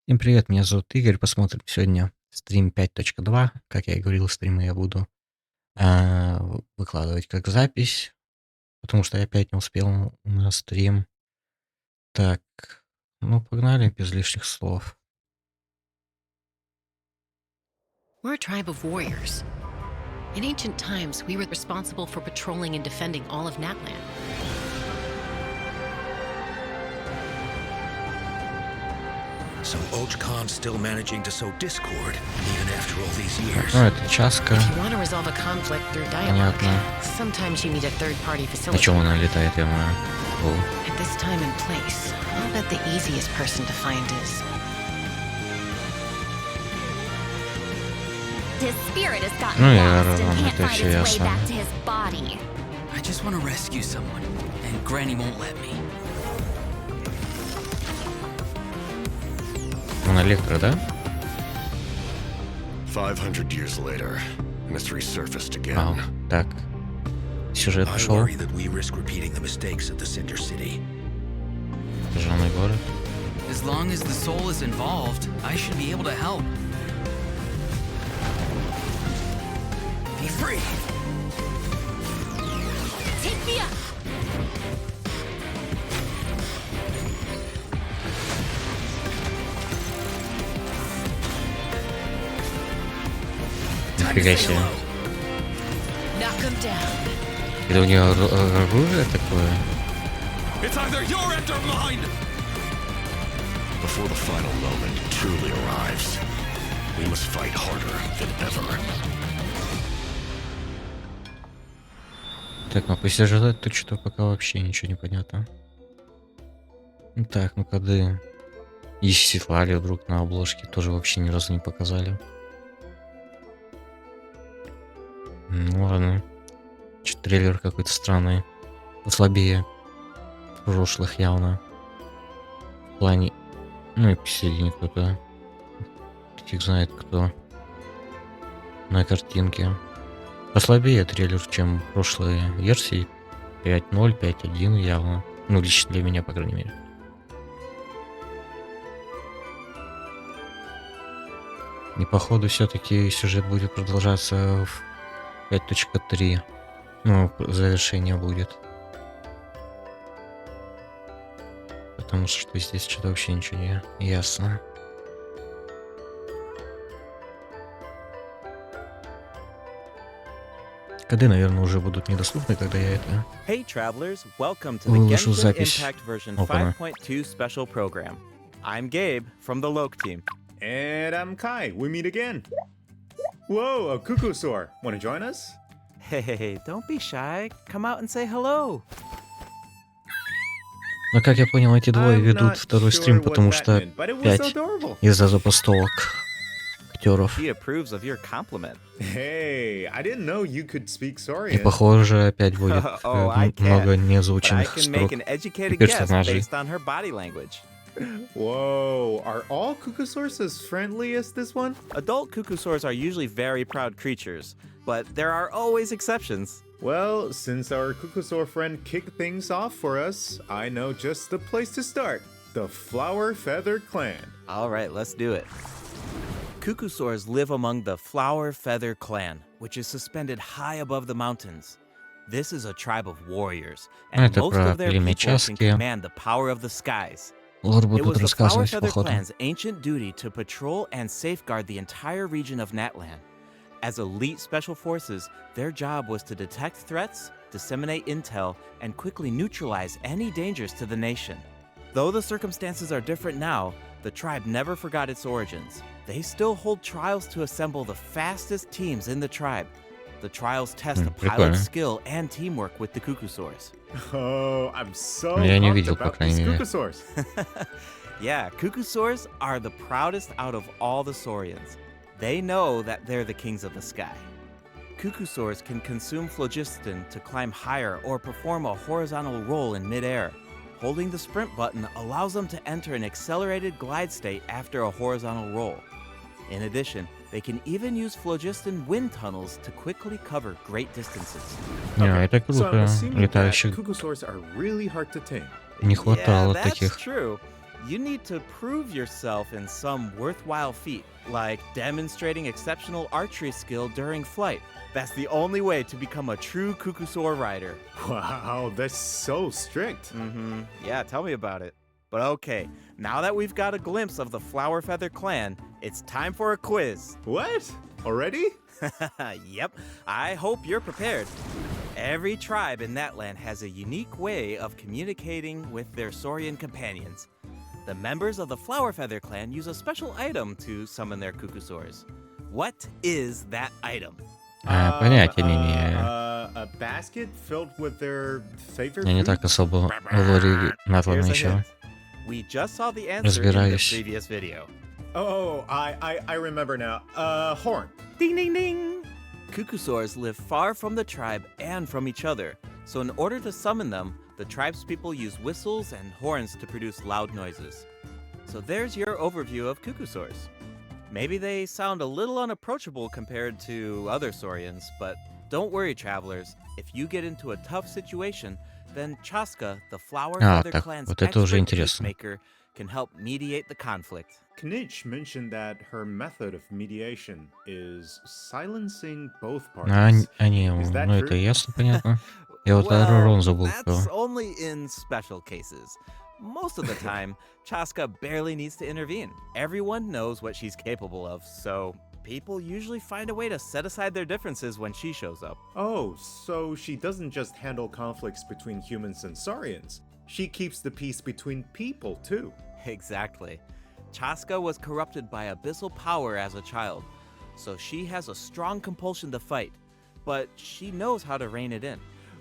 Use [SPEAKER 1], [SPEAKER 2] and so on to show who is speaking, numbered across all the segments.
[SPEAKER 1] Всем привет, меня зовут Игорь. Посмотрим сегодня стрим 5.2. Как я и говорил, стримы я буду выкладывать как запись, потому что я опять не успел на стрим. Так, ну погнали без лишних слов.
[SPEAKER 2] We're a tribe of warriors. In ancient times, we were responsible for patrolling and defending all of Natland.
[SPEAKER 3] So Oj Khan's still managing to sow discord, even after all these years.
[SPEAKER 1] Ну, это часка.
[SPEAKER 2] If you want to resolve a conflict through dialogue,
[SPEAKER 1] Понятно.
[SPEAKER 2] sometimes you need a third-party
[SPEAKER 1] На чем
[SPEAKER 2] facilitator.
[SPEAKER 1] она летает, я знаю.
[SPEAKER 2] At this time and place, I'll bet the easiest person to find is...
[SPEAKER 4] His spirit has gotten
[SPEAKER 1] Ну, я
[SPEAKER 4] lost and
[SPEAKER 1] рано,
[SPEAKER 4] can't
[SPEAKER 1] это
[SPEAKER 4] find
[SPEAKER 1] все
[SPEAKER 4] its way
[SPEAKER 1] ясно.
[SPEAKER 4] back to his body.
[SPEAKER 5] I just want to rescue someone, and Granny won't let me.
[SPEAKER 1] Он электро, да?
[SPEAKER 6] 500 years later, and it's resurfaced again.
[SPEAKER 1] Ау, так. Сюжет
[SPEAKER 3] I
[SPEAKER 1] пошел.
[SPEAKER 3] worry that we risk repeating the mistakes of the Cinder City.
[SPEAKER 1] Державный город.
[SPEAKER 5] As long as the soul is involved, I should be able to help.
[SPEAKER 3] Be free!
[SPEAKER 4] Take me up!
[SPEAKER 1] Нифига себе.
[SPEAKER 2] Knock him down.
[SPEAKER 1] Это у нее оружие такое?
[SPEAKER 3] It's either your end or mine!
[SPEAKER 6] Before the final moment truly arrives, we must fight harder than ever.
[SPEAKER 1] Так, ну пусть ожидать, то что пока вообще ничего не понятно. Так, ну коды исчислали вдруг на обложке, тоже вообще ни разу не показали. Ну ладно. Чё-то трейлер какой-то странный. Послабее прошлых явно. В плане... Ну и посередине кто-то. Фиг знает кто. На картинке. Послабее трейлер, чем прошлые версии. 5.0, 5.1 явно. Ну, лично для меня, по крайней мере. И походу все-таки сюжет будет продолжаться в 5.3. Ну, завершение будет. Потому что здесь что-то вообще ничего не ясно. Коды, наверное, уже будут недоступны, когда я это...
[SPEAKER 7] Hey travelers, welcome to the
[SPEAKER 1] Выложу
[SPEAKER 7] Genshin
[SPEAKER 1] запись.
[SPEAKER 7] Impact version
[SPEAKER 1] Опа.
[SPEAKER 7] 5.2 special program. I'm Gabe from the Loke team.
[SPEAKER 8] And I'm Kai. We meet again. Whoa, a cuckoo soar. Want to join us?
[SPEAKER 7] Hey, don't be shy. Come out and say hello.
[SPEAKER 1] Но, как я понял, эти двое
[SPEAKER 8] I'm
[SPEAKER 1] ведут
[SPEAKER 8] not
[SPEAKER 1] второй
[SPEAKER 8] sure
[SPEAKER 1] стрим,
[SPEAKER 8] what
[SPEAKER 1] потому
[SPEAKER 8] that
[SPEAKER 1] что
[SPEAKER 8] meant, but it was
[SPEAKER 1] 5
[SPEAKER 8] adorable.
[SPEAKER 1] из-за запостовок актеров.
[SPEAKER 7] He approves of your compliment.
[SPEAKER 8] Hey, I didn't know you could speak
[SPEAKER 1] И,
[SPEAKER 8] Saurian.
[SPEAKER 1] похоже, опять будет
[SPEAKER 7] Oh, I can't,
[SPEAKER 1] много
[SPEAKER 7] But I
[SPEAKER 1] неозвученных
[SPEAKER 7] can
[SPEAKER 1] строк
[SPEAKER 7] make an educated
[SPEAKER 1] и
[SPEAKER 7] guess
[SPEAKER 1] персонажей.
[SPEAKER 7] based on her body language.
[SPEAKER 8] Whoa, are all cuckoosaurs as friendly as this one?
[SPEAKER 7] Adult cuckoosaurs are usually very proud creatures, but there are always exceptions.
[SPEAKER 8] Well, since our cuckoosaur friend kicked things off for us, I know just the place to start. The Flower Feather Clan.
[SPEAKER 7] All right, let's do it. Cuckoosaurs live among the Flower Feather Clan, which is suspended high above the mountains. This is a tribe of warriors, and
[SPEAKER 1] Это
[SPEAKER 7] most
[SPEAKER 1] про
[SPEAKER 7] of their
[SPEAKER 1] племя
[SPEAKER 7] people can
[SPEAKER 1] Часки.
[SPEAKER 7] command the power of the skies.
[SPEAKER 1] Лор
[SPEAKER 7] It
[SPEAKER 1] будут
[SPEAKER 7] was the Flower
[SPEAKER 1] рассказывать,
[SPEAKER 7] Feather
[SPEAKER 1] походу.
[SPEAKER 7] Clan's ancient duty to patrol and safeguard the entire region of Natland. As elite special forces, their job was to detect threats, disseminate intel, and quickly neutralize any dangers to the nation. Though the circumstances are different now, the tribe never forgot its origins. They still hold trials to assemble the fastest teams in the tribe. The trials test the
[SPEAKER 1] Прикольно.
[SPEAKER 7] pilot's skill and teamwork with the cuckoosaurs.
[SPEAKER 8] Oh, I'm so
[SPEAKER 1] Я не
[SPEAKER 8] pumped
[SPEAKER 1] видел, по
[SPEAKER 8] about
[SPEAKER 1] крайней
[SPEAKER 8] these
[SPEAKER 1] мере.
[SPEAKER 8] cuckoosaurs.
[SPEAKER 7] Yeah, cuckoosaurs are the proudest out of all the saurians. They know that they're the kings of the sky. Cuckoosaurs can consume phlogiston to climb higher or perform a horizontal roll in midair. Holding the sprint button allows them to enter an accelerated glide state after a horizontal roll. In addition, they can even use phlogiston wind tunnels to quickly cover great distances.
[SPEAKER 1] Не, это
[SPEAKER 8] So I'm
[SPEAKER 1] круто.
[SPEAKER 8] assuming that
[SPEAKER 1] Летающих
[SPEAKER 8] cuckoosaurs are really hard to tame.
[SPEAKER 1] не
[SPEAKER 7] Yeah,
[SPEAKER 1] хватало
[SPEAKER 7] that's
[SPEAKER 1] таких.
[SPEAKER 7] true. You need to prove yourself in some worthwhile feat, like demonstrating exceptional archery skill during flight. That's the only way to become a true Kukusor rider.
[SPEAKER 8] Wow, that's so strict.
[SPEAKER 7] Yeah, tell me about it. But okay, now that we've got a glimpse of the Flower Feather clan, it's time for a quiz.
[SPEAKER 8] What? Already?
[SPEAKER 7] Yep, I hope you're prepared. Every tribe in that land has a unique way of communicating with their Saurian companions. The members of the Flower Feather clan use a special item to summon their Kukusors. What is that item?
[SPEAKER 1] Понятия не имею.
[SPEAKER 8] A basket filled with their favorite
[SPEAKER 1] Я не
[SPEAKER 8] fruit?
[SPEAKER 1] так особо в названо
[SPEAKER 7] Here's a
[SPEAKER 1] еще.
[SPEAKER 7] hint. We just saw the answer in the
[SPEAKER 1] Разбираюсь.
[SPEAKER 7] previous video.
[SPEAKER 8] Oh, I remember now. Horn.
[SPEAKER 7] Ding ding ding! Kukusors live far from the tribe and from each other, so in order to summon them, the tribe's people use whistles and horns to produce loud noises. So there's your overview of Kukusors. Maybe they sound a little unapproachable compared to other Saurians, but don't worry, travelers. If you get into a tough situation, then Chaska, the Flower Feather
[SPEAKER 1] так,
[SPEAKER 7] clan's
[SPEAKER 1] вот это уже
[SPEAKER 7] expert
[SPEAKER 1] интересно.
[SPEAKER 7] peacemaker, can help mediate the conflict.
[SPEAKER 8] Knitch mentioned that her method of mediation is silencing both
[SPEAKER 1] А,
[SPEAKER 8] parties.
[SPEAKER 1] не,
[SPEAKER 8] Is that
[SPEAKER 1] ну это
[SPEAKER 8] true?
[SPEAKER 1] ясно, понятно. Я вот
[SPEAKER 7] Well,
[SPEAKER 1] Рон забыл.
[SPEAKER 7] that's only in special cases. Most of the time, Chaska barely needs to intervene. Everyone knows what she's capable of, so people usually find a way to set aside their differences when she shows up.
[SPEAKER 8] Oh, so she doesn't just handle conflicts between humans and Saurians. She keeps the peace between people too.
[SPEAKER 7] Exactly. Chaska was corrupted by abyssal power as a child, so she has a strong compulsion to fight, but she knows how to rein it in.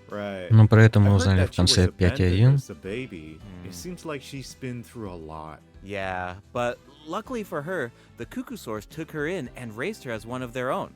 [SPEAKER 8] Right.
[SPEAKER 1] Но про это
[SPEAKER 8] I
[SPEAKER 1] мы
[SPEAKER 8] heard
[SPEAKER 1] узнали
[SPEAKER 8] that
[SPEAKER 1] в
[SPEAKER 8] she was
[SPEAKER 1] конце
[SPEAKER 8] abandoned
[SPEAKER 1] 5.1.
[SPEAKER 8] as a baby. It seems like she's been through a lot.
[SPEAKER 7] Yeah, but luckily for her, the Kukusors took her in and raised her as one of their own.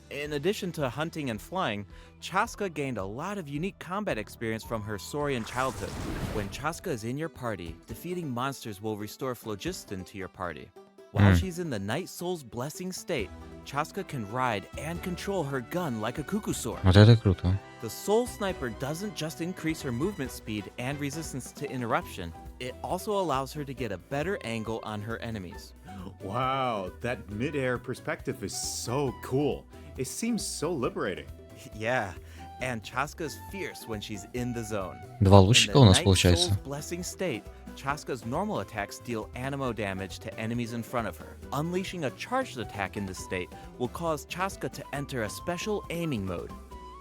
[SPEAKER 7] In addition to hunting and flying, Chaska gained a lot of unique combat experience from her Saurian childhood. When Chaska is in your party, defeating monsters will restore phlogiston to your party. While she's in the Night Soul's blessing state, Chaska can ride and control her gun like a Kukusor.
[SPEAKER 1] Вот это круто.
[SPEAKER 7] The Soul Sniper doesn't just increase her movement speed and resistance to interruption, it also allows her to get a better angle on her enemies.
[SPEAKER 8] Wow, that mid-air perspective is so cool. It seems so liberating.
[SPEAKER 7] Yeah, and Chaska's fierce when she's in the zone.
[SPEAKER 1] Два
[SPEAKER 7] In
[SPEAKER 1] лучника
[SPEAKER 7] the
[SPEAKER 1] у нас
[SPEAKER 7] Night
[SPEAKER 1] получается.
[SPEAKER 7] Soul's blessing state, Chaska's normal attacks deal animo damage to enemies in front of her. Unleashing a charged attack in this state will cause Chaska to enter a special aiming mode.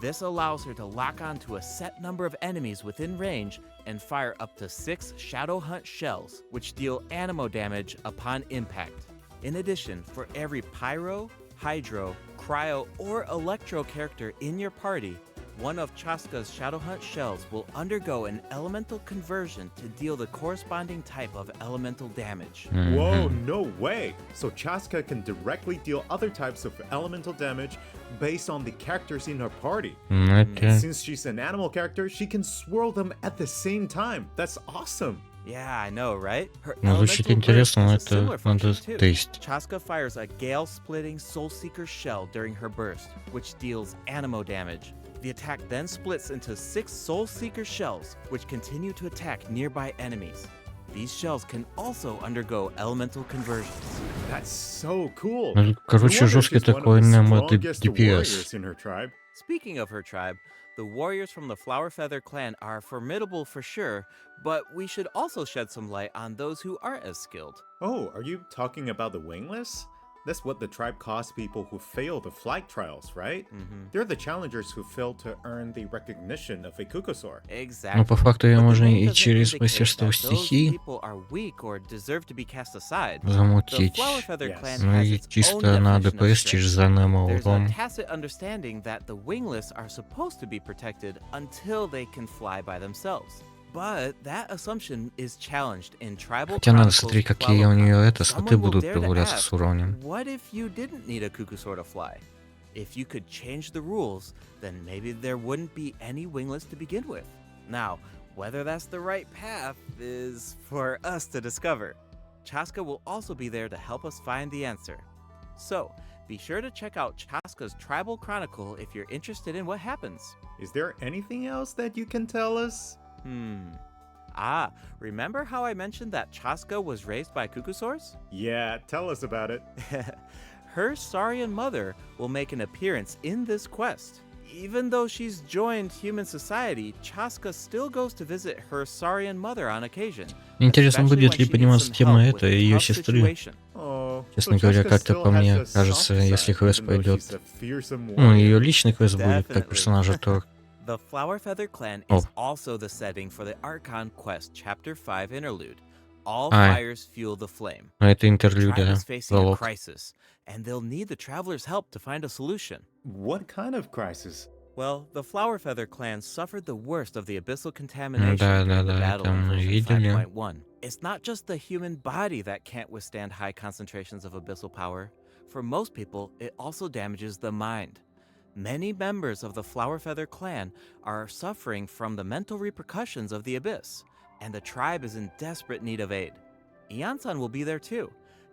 [SPEAKER 7] This allows her to lock onto a set number of enemies within range and fire up to 6 Shadow Hunt shells, which deal animo damage upon impact. In addition, for every Pyro, Hydro, Cryo, or Electro character in your party, one of Chaska's Shadow Hunt shells will undergo an elemental conversion to deal the corresponding type of elemental damage.
[SPEAKER 8] Whoa, no way! So Chaska can directly deal other types of elemental damage based on the characters in her party.
[SPEAKER 1] Ну, это...
[SPEAKER 8] Since she's an animal character, she can swirl them at the same time. That's awesome!
[SPEAKER 7] Yeah, I know, right? Her
[SPEAKER 1] Ну, звучит
[SPEAKER 7] elemental burst
[SPEAKER 1] интересно, но
[SPEAKER 7] has a
[SPEAKER 1] это
[SPEAKER 7] similar function
[SPEAKER 1] надо
[SPEAKER 7] too.
[SPEAKER 1] тестить.
[SPEAKER 7] Chaska fires a gale-splitting Soul-Seeker shell during her burst, which deals animo damage. The attack then splits into 6 Soul-Seeker shells, which continue to attack nearby enemies. These shells can also undergo elemental conversions.
[SPEAKER 8] That's so cool!
[SPEAKER 1] Ну,
[SPEAKER 8] No
[SPEAKER 1] короче,
[SPEAKER 8] wonder
[SPEAKER 1] жесткий
[SPEAKER 8] she's one of
[SPEAKER 1] такой
[SPEAKER 8] the
[SPEAKER 1] немод
[SPEAKER 8] strongest
[SPEAKER 1] DPS.
[SPEAKER 8] warriors in her tribe.
[SPEAKER 7] Speaking of her tribe, the warriors from the Flower Feather clan are formidable for sure, but we should also shed some light on those who aren't as skilled.
[SPEAKER 8] Oh, are you talking about the wingless? That's what the tribe calls people who fail the flight trials, right? They're the challengers who fail to earn the recognition of a Kukusor.
[SPEAKER 7] Exactly.
[SPEAKER 1] Ну, по факту ее
[SPEAKER 7] But the
[SPEAKER 1] можно
[SPEAKER 7] name
[SPEAKER 1] и
[SPEAKER 7] doesn't
[SPEAKER 1] через
[SPEAKER 7] indicate
[SPEAKER 1] мастерство
[SPEAKER 7] that those
[SPEAKER 1] стихий
[SPEAKER 7] people are weak or deserve to be cast aside. The
[SPEAKER 1] замутить.
[SPEAKER 7] Flower Feather
[SPEAKER 8] Yes.
[SPEAKER 7] clan
[SPEAKER 1] Ну
[SPEAKER 7] has
[SPEAKER 1] и
[SPEAKER 7] its own
[SPEAKER 1] чисто на
[SPEAKER 7] definition of
[SPEAKER 1] ДПС
[SPEAKER 7] strength.
[SPEAKER 1] через занемо
[SPEAKER 7] There's a
[SPEAKER 1] урон.
[SPEAKER 7] tacit understanding that the wingless are supposed to be protected until they can fly by themselves. But that assumption is challenged in tribal
[SPEAKER 1] Хотя надо
[SPEAKER 7] chronicles
[SPEAKER 1] смотреть, какие у
[SPEAKER 7] Flower
[SPEAKER 1] нее
[SPEAKER 7] Clan.
[SPEAKER 1] это статы
[SPEAKER 7] Someone will
[SPEAKER 1] будут
[SPEAKER 7] dare to
[SPEAKER 1] прибавляться
[SPEAKER 7] ask,
[SPEAKER 1] с уровнем.
[SPEAKER 7] what if you didn't need a Kukusor to fly? If you could change the rules, then maybe there wouldn't be any wingless to begin with. Now, whether that's the right path is for us to discover. Chaska will also be there to help us find the answer. So, be sure to check out Chaska's Tribal Chronicle if you're interested in what happens.
[SPEAKER 8] Is there anything else that you can tell us?
[SPEAKER 7] Ah, remember how I mentioned that Chaska was raised by cuckoosaurs?
[SPEAKER 8] Yeah, tell us about it.
[SPEAKER 7] Her Saurian mother will make an appearance in this quest. Even though she's joined human society, Chaska still goes to visit her Saurian mother on occasion.
[SPEAKER 1] Интересно,
[SPEAKER 7] especially
[SPEAKER 1] будет
[SPEAKER 7] when
[SPEAKER 1] ли
[SPEAKER 7] she needs
[SPEAKER 1] подниматься
[SPEAKER 7] some
[SPEAKER 1] тема
[SPEAKER 7] help with
[SPEAKER 1] это
[SPEAKER 7] a
[SPEAKER 1] ее
[SPEAKER 7] tough
[SPEAKER 1] сестры.
[SPEAKER 7] situation.
[SPEAKER 8] Oh,
[SPEAKER 1] Честно
[SPEAKER 8] so
[SPEAKER 1] говоря,
[SPEAKER 8] Chaska
[SPEAKER 1] как-то
[SPEAKER 8] still
[SPEAKER 1] по
[SPEAKER 8] has
[SPEAKER 1] мне
[SPEAKER 8] a
[SPEAKER 1] кажется,
[SPEAKER 8] soft
[SPEAKER 1] если
[SPEAKER 8] side,
[SPEAKER 1] квест
[SPEAKER 8] even though
[SPEAKER 1] пойдет,
[SPEAKER 8] she's a fearsome
[SPEAKER 1] ну, ее
[SPEAKER 8] warrior.
[SPEAKER 1] личный квест будет как
[SPEAKER 7] Definitely.
[SPEAKER 1] персонажа, то
[SPEAKER 7] The Flower Feather Clan
[SPEAKER 1] Oh.
[SPEAKER 7] is also the setting for the Archon Quest Chapter 5 interlude. All
[SPEAKER 1] Ай.
[SPEAKER 7] fires fuel the flame.
[SPEAKER 1] это
[SPEAKER 7] The tribe
[SPEAKER 1] интерлюдия,
[SPEAKER 7] is facing a
[SPEAKER 1] залог.
[SPEAKER 7] crisis, and they'll need the traveler's help to find a solution.
[SPEAKER 8] What kind of crisis?
[SPEAKER 7] Well, the Flower Feather Clan suffered the worst of the abyssal contamination
[SPEAKER 1] Да,
[SPEAKER 7] during the
[SPEAKER 1] да,
[SPEAKER 7] battle
[SPEAKER 1] это
[SPEAKER 7] in
[SPEAKER 1] мы
[SPEAKER 7] version
[SPEAKER 1] видели.
[SPEAKER 7] 5.1. It's not just the human body that can't withstand high concentrations of abyssal power. For most people, it also damages the mind. Many members of the Flower Feather Clan are suffering from the mental repercussions of the abyss, and the tribe is in desperate need of aid. Iansan will be there too.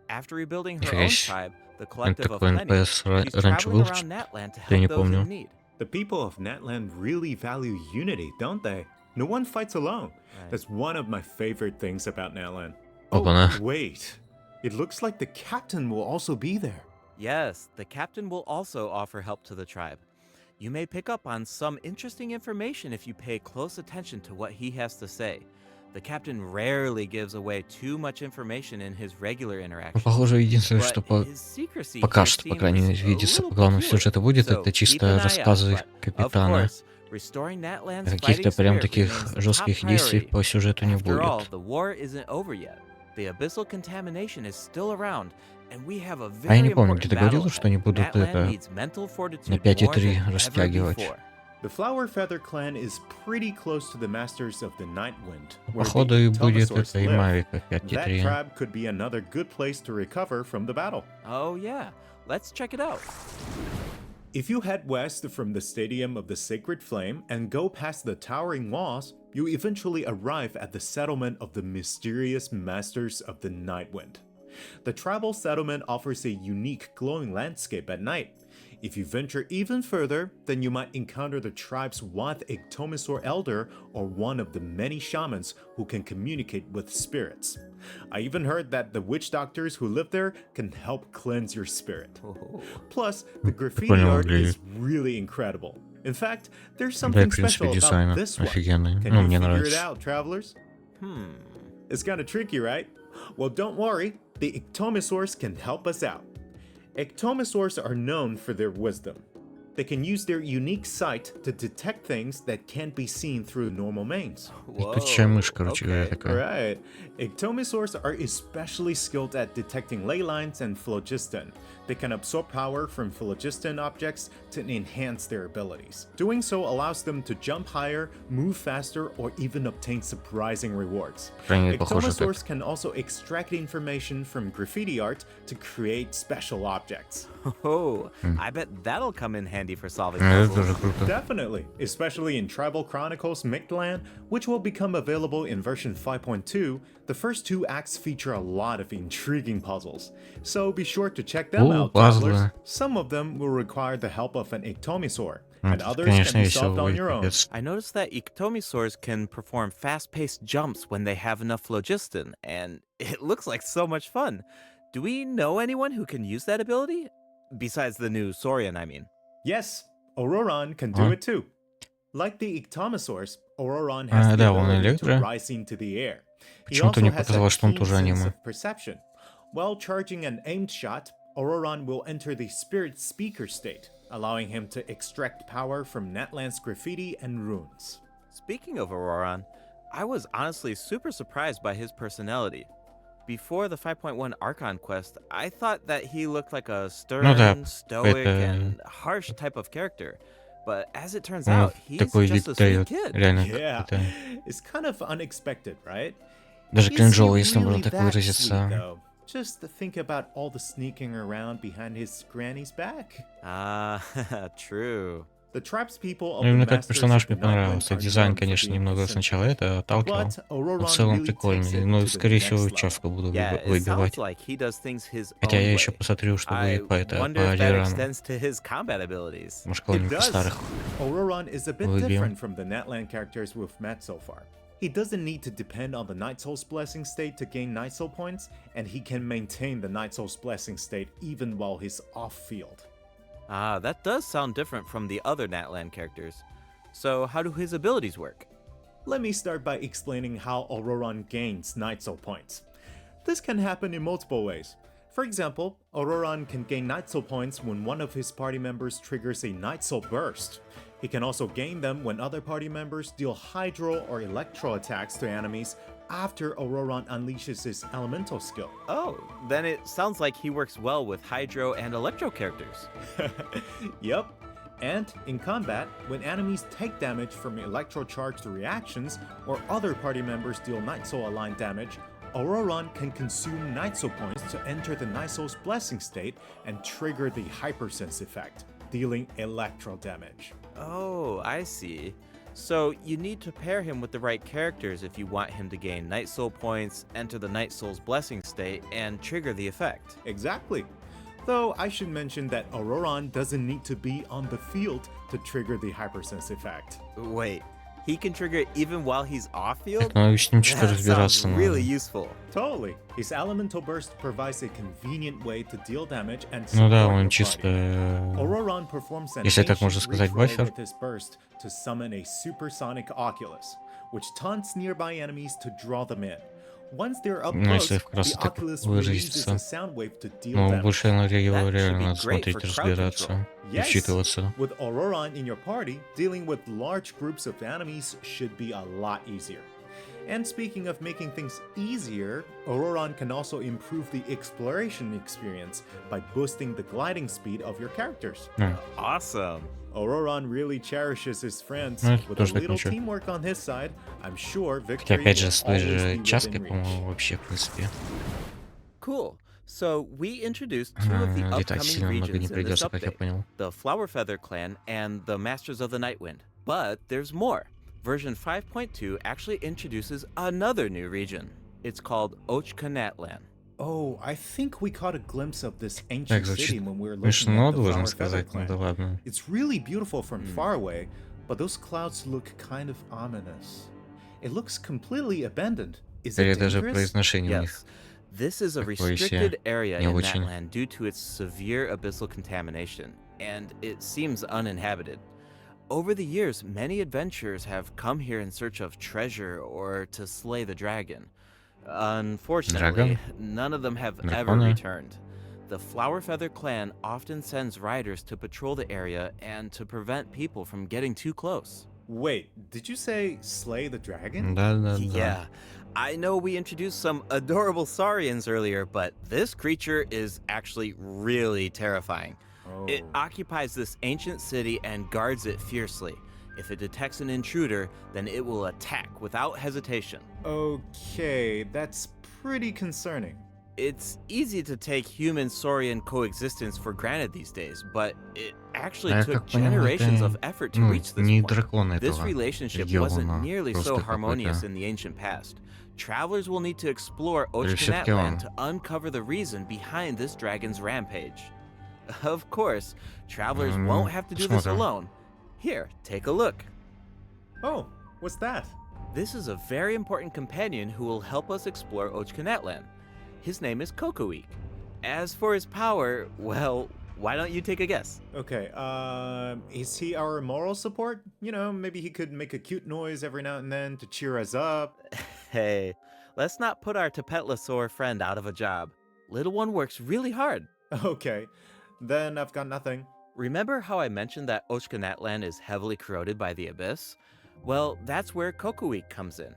[SPEAKER 7] After rebuilding her own
[SPEAKER 1] Нифига себе.
[SPEAKER 7] tribe, the
[SPEAKER 1] Это
[SPEAKER 7] Collective of
[SPEAKER 1] такой
[SPEAKER 7] Plenty,
[SPEAKER 1] НПС
[SPEAKER 7] she's
[SPEAKER 1] раньше
[SPEAKER 7] traveling
[SPEAKER 1] был,
[SPEAKER 7] around Natland to
[SPEAKER 1] я не
[SPEAKER 7] help those
[SPEAKER 1] помню.
[SPEAKER 7] in need.
[SPEAKER 8] The people of Natland really value unity, don't they? No one fights alone.
[SPEAKER 7] Right.
[SPEAKER 8] That's one of my favorite things about Natland.
[SPEAKER 1] Опа-на.
[SPEAKER 8] Wait. It looks like the captain will also be there.
[SPEAKER 7] Yes, the captain will also offer help to the tribe. You may pick up on some interesting information if you pay close attention to what he has to say. The captain rarely gives away too much information in his regular
[SPEAKER 1] Ну,
[SPEAKER 7] interactions.
[SPEAKER 1] похоже, единственное, что
[SPEAKER 7] But his secrecy
[SPEAKER 1] пока
[SPEAKER 7] here
[SPEAKER 1] что, по крайней мере,
[SPEAKER 7] seems a
[SPEAKER 1] видится по
[SPEAKER 7] little
[SPEAKER 1] главному
[SPEAKER 7] peculiar.
[SPEAKER 1] сюжету будет,
[SPEAKER 7] So
[SPEAKER 1] это
[SPEAKER 7] keep
[SPEAKER 1] чисто
[SPEAKER 7] an eye out,
[SPEAKER 1] рассказы
[SPEAKER 7] but, of
[SPEAKER 1] капитана.
[SPEAKER 7] course, restoring Natland's
[SPEAKER 1] Каких-то
[SPEAKER 7] fighting
[SPEAKER 1] прям
[SPEAKER 7] spirit
[SPEAKER 1] таких
[SPEAKER 7] remains the top
[SPEAKER 1] жестких действий
[SPEAKER 7] priority.
[SPEAKER 1] по сюжету не
[SPEAKER 7] After all,
[SPEAKER 1] будет.
[SPEAKER 7] the war isn't over yet. The abyssal contamination is still around, and we have a
[SPEAKER 1] А я
[SPEAKER 7] very
[SPEAKER 1] не помню,
[SPEAKER 7] important
[SPEAKER 1] где ты
[SPEAKER 7] battle
[SPEAKER 1] говорил, что они
[SPEAKER 7] ahead.
[SPEAKER 1] будут
[SPEAKER 7] Natland
[SPEAKER 1] это
[SPEAKER 7] needs mental
[SPEAKER 1] на
[SPEAKER 7] fortitude
[SPEAKER 1] 5.3
[SPEAKER 7] more than ever
[SPEAKER 1] растягивать.
[SPEAKER 7] before.
[SPEAKER 8] The Flower Feather clan is pretty close to the Masters of the Night Wind, where
[SPEAKER 1] Походу и
[SPEAKER 8] the
[SPEAKER 1] будет
[SPEAKER 8] Ictomosaurs
[SPEAKER 1] это и
[SPEAKER 8] live.
[SPEAKER 1] Мавика
[SPEAKER 8] That
[SPEAKER 1] 5.3.
[SPEAKER 8] tribe could be another good place to recover from the battle.
[SPEAKER 7] Oh yeah, let's check it out.
[SPEAKER 8] If you head west from the Stadium of the Sacred Flame and go past the towering walls, you eventually arrive at the settlement of the mysterious Masters of the Night Wind. The tribal settlement offers a unique glowing landscape at night. If you venture even further, then you might encounter the tribe's Wath Ictomosaur Elder or one of the many shamans who can communicate with spirits. I even heard that the witch doctors who live there can help cleanse your spirit. Plus, the graffiti
[SPEAKER 1] Прикольно
[SPEAKER 8] art
[SPEAKER 1] выглядит.
[SPEAKER 8] is really incredible. In fact, there's
[SPEAKER 1] Да и,
[SPEAKER 8] something
[SPEAKER 1] в принципе,
[SPEAKER 8] special
[SPEAKER 1] дизайн
[SPEAKER 8] about this one.
[SPEAKER 1] офигенный.
[SPEAKER 8] Can
[SPEAKER 1] Ну,
[SPEAKER 8] you
[SPEAKER 1] мне
[SPEAKER 8] figure it
[SPEAKER 1] нравится.
[SPEAKER 8] out, travelers? It's kind of tricky, right? Well, don't worry. The Ictomosaurs can help us out. Ictomosaurs are known for their wisdom. They can use their unique sight to detect things that can't be seen through normal means.
[SPEAKER 1] Летучая мышь, короче говоря, такая.
[SPEAKER 8] Right. Ictomosaurs are especially skilled at detecting ley lines and phlogiston. They can absorb power from phlogiston objects to enhance their abilities. Doing so allows them to jump higher, move faster, or even obtain surprising rewards.
[SPEAKER 1] Крайне похоже так.
[SPEAKER 8] Ictomosaurs can also extract information from graffiti art to create special objects.
[SPEAKER 7] Oh, I bet that'll come in handy for solving
[SPEAKER 1] Это
[SPEAKER 7] puzzles.
[SPEAKER 1] тоже круто.
[SPEAKER 8] Definitely, especially in Tribal Chronicles Mictland, which will become available in version 5.2. The first two acts feature a lot of intriguing puzzles, so be sure to check them out,
[SPEAKER 1] пазлы.
[SPEAKER 8] travelers. Some of them will require the help of an Ictomosaur, and
[SPEAKER 1] Это,
[SPEAKER 8] others
[SPEAKER 1] конечно,
[SPEAKER 8] can be
[SPEAKER 1] весело
[SPEAKER 8] solved on
[SPEAKER 1] будет,
[SPEAKER 8] your own.
[SPEAKER 1] капец.
[SPEAKER 7] I noticed that Ictomosaurs can perform fast-paced jumps when they have enough phlogiston, and it looks like so much fun. Do we know anyone who can use that ability? Besides the new Saurian, I mean.
[SPEAKER 8] Yes, Auroron can do
[SPEAKER 1] Huh?
[SPEAKER 8] it too. Like the Ictomosaurs, Auroron has the
[SPEAKER 1] да, он
[SPEAKER 8] ability to
[SPEAKER 1] электро.
[SPEAKER 8] rise into the air. He
[SPEAKER 1] Почему-то
[SPEAKER 8] also
[SPEAKER 1] мне
[SPEAKER 8] has
[SPEAKER 1] показалось,
[SPEAKER 8] a
[SPEAKER 1] что он
[SPEAKER 8] keen
[SPEAKER 1] тоже
[SPEAKER 8] sense
[SPEAKER 1] аниме.
[SPEAKER 8] of perception. While charging an aimed shot, Auroron will enter the spirit speaker state, allowing him to extract power from Natland's graffiti and runes.
[SPEAKER 7] Speaking of Auroron, I was honestly super surprised by his personality. Before the 5.1 Archon quest, I thought that he looked like a stern,
[SPEAKER 1] да,
[SPEAKER 7] stoic,
[SPEAKER 1] это-
[SPEAKER 7] and harsh type of character. But as it turns
[SPEAKER 1] Он
[SPEAKER 7] out, he's
[SPEAKER 1] такой
[SPEAKER 7] just a
[SPEAKER 1] вид
[SPEAKER 7] sweet
[SPEAKER 1] дает.
[SPEAKER 7] kid.
[SPEAKER 1] Реально
[SPEAKER 8] Yeah,
[SPEAKER 1] какой-то.
[SPEAKER 8] it's kind of unexpected, right?
[SPEAKER 1] Даже
[SPEAKER 8] Is he
[SPEAKER 1] кринжово, если можно
[SPEAKER 8] really
[SPEAKER 1] так
[SPEAKER 8] that
[SPEAKER 1] выразиться.
[SPEAKER 8] sweet, though? Just to think about all the sneaking around behind his granny's back.
[SPEAKER 7] Ah, true.
[SPEAKER 8] The tribe's people of
[SPEAKER 1] Ну,
[SPEAKER 8] the
[SPEAKER 1] именно как
[SPEAKER 8] Masters
[SPEAKER 1] персонаж
[SPEAKER 8] of the
[SPEAKER 1] мне
[SPEAKER 8] Night Wind
[SPEAKER 1] понравился.
[SPEAKER 8] are
[SPEAKER 1] Дизайн,
[SPEAKER 8] known for
[SPEAKER 1] конечно,
[SPEAKER 8] being
[SPEAKER 1] немного сначала
[SPEAKER 8] eccentric.
[SPEAKER 1] это отталкивал.
[SPEAKER 8] But
[SPEAKER 1] Но
[SPEAKER 8] Auroron
[SPEAKER 1] в целом
[SPEAKER 8] really takes
[SPEAKER 1] прикольный.
[SPEAKER 8] it
[SPEAKER 1] Но,
[SPEAKER 8] to the
[SPEAKER 1] скорее всего,
[SPEAKER 8] next level.
[SPEAKER 1] чавку буду
[SPEAKER 7] Yeah, it
[SPEAKER 1] выбивать.
[SPEAKER 7] sounds like he does things his
[SPEAKER 1] Хотя
[SPEAKER 7] own
[SPEAKER 1] я
[SPEAKER 7] way.
[SPEAKER 1] еще посмотрю, что
[SPEAKER 7] I
[SPEAKER 1] будет по
[SPEAKER 7] wonder if that
[SPEAKER 1] Рирану.
[SPEAKER 7] extends to his combat abilities.
[SPEAKER 1] Может,
[SPEAKER 8] It
[SPEAKER 1] кого-нибудь
[SPEAKER 8] does.
[SPEAKER 1] старых.
[SPEAKER 8] Auroron is a bit
[SPEAKER 1] Выбьем.
[SPEAKER 8] different from the Natland characters we've met so far. He doesn't need to depend on the Night Soul's blessing state to gain Night Soul points, and he can maintain the Night Soul's blessing state even while he's off-field.
[SPEAKER 7] Ah, that does sound different from the other Natlan characters. So how do his abilities work?
[SPEAKER 8] Let me start by explaining how Auroran gains Night Soul points. This can happen in multiple ways. For example, Auroran can gain Night Soul points when one of his party members triggers a Night Soul burst. He can also gain them when other party members deal hydro or electro attacks to enemies after Auroran unleashes his elemental skill.
[SPEAKER 7] Oh, then it sounds like he works well with Hydro and Electro characters.
[SPEAKER 8] Yep. And in combat, when enemies take damage from electro-charged reactions or other party members deal Night Soul aligned damage, Auroran can consume Night Soul points to enter the Night Soul's blessing state and trigger the Hypersense effect, dealing electro damage.
[SPEAKER 7] Oh, I see. So you need to pair him with the right characters if you want him to gain Night Soul points, enter the Night Soul's blessing state, and trigger the effect.
[SPEAKER 8] Exactly. Though I should mention that Auroran doesn't need to be on the field to trigger the Hypersense effect.
[SPEAKER 7] Wait, he can trigger it even while he's off-field?
[SPEAKER 1] Ну, с ним что-то
[SPEAKER 7] That sounds
[SPEAKER 1] разбираться
[SPEAKER 7] really
[SPEAKER 1] надо.
[SPEAKER 7] useful.
[SPEAKER 8] Totally. His elemental burst provides a convenient way to deal damage and
[SPEAKER 1] Ну да,
[SPEAKER 8] support
[SPEAKER 1] он
[SPEAKER 8] your
[SPEAKER 1] чисто...
[SPEAKER 8] party. Auroran performs an
[SPEAKER 1] Если так можно
[SPEAKER 8] ancient
[SPEAKER 1] сказать,
[SPEAKER 8] ritual
[SPEAKER 1] бафер.
[SPEAKER 8] with his burst to summon a supersonic oculus, which taunts nearby enemies to draw them in. Once they're up
[SPEAKER 1] Ну,
[SPEAKER 8] close,
[SPEAKER 1] если
[SPEAKER 8] the
[SPEAKER 1] вкратце так
[SPEAKER 8] oculus releases
[SPEAKER 1] выразиться.
[SPEAKER 8] a sound wave to deal
[SPEAKER 1] Ну,
[SPEAKER 8] damage.
[SPEAKER 1] больше на его
[SPEAKER 7] That should
[SPEAKER 1] реально
[SPEAKER 7] be
[SPEAKER 1] надо
[SPEAKER 7] great
[SPEAKER 1] смотреть,
[SPEAKER 7] for crowd
[SPEAKER 1] разбираться и
[SPEAKER 8] Yes,
[SPEAKER 1] вчитываться.
[SPEAKER 8] with Auroran in your party, dealing with large groups of enemies should be a lot easier. And speaking of making things easier, Auroran can also improve the exploration experience by boosting the gliding speed of your characters.
[SPEAKER 7] Awesome.
[SPEAKER 8] Auroran really cherishes his friends.
[SPEAKER 1] Ну, это
[SPEAKER 8] With a
[SPEAKER 1] тоже так
[SPEAKER 8] little
[SPEAKER 1] ничего.
[SPEAKER 8] teamwork on his side, I'm sure
[SPEAKER 1] Хотя,
[SPEAKER 8] victory
[SPEAKER 1] опять же,
[SPEAKER 8] will
[SPEAKER 1] с той
[SPEAKER 8] always
[SPEAKER 1] же
[SPEAKER 8] be
[SPEAKER 1] чаской,
[SPEAKER 8] within reach.
[SPEAKER 1] по-моему, вообще, в принципе.
[SPEAKER 7] Cool. So we introduced two of the
[SPEAKER 1] Летать
[SPEAKER 7] upcoming
[SPEAKER 1] сильно много не
[SPEAKER 7] regions in this
[SPEAKER 1] придется, как я
[SPEAKER 7] update.
[SPEAKER 1] понял.
[SPEAKER 7] The Flower Feather Clan and the Masters of the Nightwind. But there's more. Version 5.2 actually introduces another new region. It's called Natlan.
[SPEAKER 8] Oh, I think we caught a glimpse of this
[SPEAKER 1] Так,
[SPEAKER 8] ancient city
[SPEAKER 1] звучит
[SPEAKER 8] when we were looking
[SPEAKER 1] смешно,
[SPEAKER 8] at the
[SPEAKER 1] должен
[SPEAKER 8] Flower Feather
[SPEAKER 1] сказать, ну да
[SPEAKER 8] Clan.
[SPEAKER 1] ладно.
[SPEAKER 8] It's really beautiful from far away, but those clouds look kind of ominous. It looks completely abandoned. Is
[SPEAKER 1] Или
[SPEAKER 8] it
[SPEAKER 1] даже
[SPEAKER 8] dangerous?
[SPEAKER 1] произношение у них.
[SPEAKER 7] Yes. This is a
[SPEAKER 1] Такое себе.
[SPEAKER 7] restricted area
[SPEAKER 1] Не
[SPEAKER 7] in
[SPEAKER 1] очень.
[SPEAKER 7] Natlan due to its severe abyssal contamination, and it seems uninhabited. Over the years, many adventurers have come here in search of treasure or to slay the dragon. Unfortunately,
[SPEAKER 1] Dragon?
[SPEAKER 7] none of them have ever
[SPEAKER 1] Дракона?
[SPEAKER 7] returned. The Flower Feather Clan often sends riders to patrol the area and to prevent people from getting too close.
[SPEAKER 8] Wait, did you say slay the dragon?
[SPEAKER 1] Да.
[SPEAKER 7] Yeah, I know we introduced some adorable Saurians earlier, but this creature is actually really terrifying.
[SPEAKER 8] Oh.
[SPEAKER 7] It occupies this ancient city and guards it fiercely. If it detects an intruder, then it will attack without hesitation.
[SPEAKER 8] Okay, that's pretty concerning.
[SPEAKER 7] It's easy to take human-saurian coexistence for granted these days, but it actually
[SPEAKER 1] Я
[SPEAKER 7] took
[SPEAKER 1] как понял,
[SPEAKER 7] generations
[SPEAKER 1] это,
[SPEAKER 7] of effort to
[SPEAKER 1] ну,
[SPEAKER 7] reach this
[SPEAKER 1] не
[SPEAKER 7] point.
[SPEAKER 1] дракон
[SPEAKER 7] This
[SPEAKER 1] этого
[SPEAKER 7] relationship
[SPEAKER 1] региона,
[SPEAKER 7] wasn't nearly so
[SPEAKER 1] просто
[SPEAKER 7] harmonious
[SPEAKER 1] какой-то.
[SPEAKER 7] in the ancient past. Travelers will need to explore
[SPEAKER 1] Или всё-таки
[SPEAKER 7] Natlan
[SPEAKER 1] он?
[SPEAKER 7] to uncover the reason behind this dragon's rampage. Of course, travelers won't have to do this
[SPEAKER 1] посмотрим.
[SPEAKER 7] alone. Here, take a look.
[SPEAKER 8] Oh, what's that?
[SPEAKER 7] This is a very important companion who will help us explore Natlan. His name is Kokoik. As for his power, well, why don't you take a guess?
[SPEAKER 8] Okay, is he our moral support? You know, maybe he could make a cute noise every now and then to cheer us up.
[SPEAKER 7] Hey, let's not put our Tapetlosaur friend out of a job. Little one works really hard.
[SPEAKER 8] Okay, then I've got nothing.
[SPEAKER 7] Remember how I mentioned that Natlan is heavily corroded by the abyss? Well, that's where Kokoik comes in.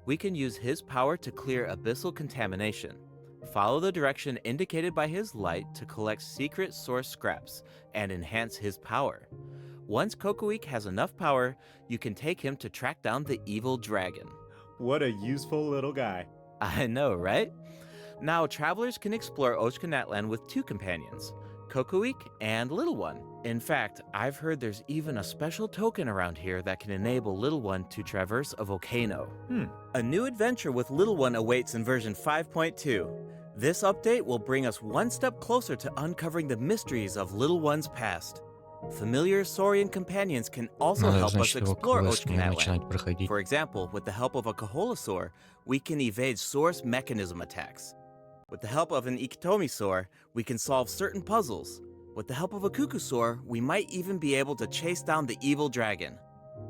[SPEAKER 7] We can use his power to clear abyssal contamination. Follow the direction indicated by his light to collect secret source scraps and enhance his power. Once Kokoik has enough power, you can take him to track down the evil dragon.
[SPEAKER 8] What a useful little guy.
[SPEAKER 7] I know, right? Now, travelers can explore Natlan with two companions, Kokoik and Little One. In fact, I've heard there's even a special token around here that can enable Little One to traverse a volcano. A new adventure with Little One awaits in version 5.2. This update will bring us one step closer to uncovering the mysteries of Little One's past. Familiar Saurian companions can also
[SPEAKER 1] Надо,
[SPEAKER 7] help us
[SPEAKER 1] значит, его
[SPEAKER 7] explore
[SPEAKER 1] квест мне
[SPEAKER 7] Ochkanatland.
[SPEAKER 1] начинать проходить.
[SPEAKER 7] For example, with the help of a Kaholasaur, we can evade source mechanism attacks. With the help of an Ikitomisaur, we can solve certain puzzles. With the help of a Kukusaur, we might even be able to chase down the evil dragon.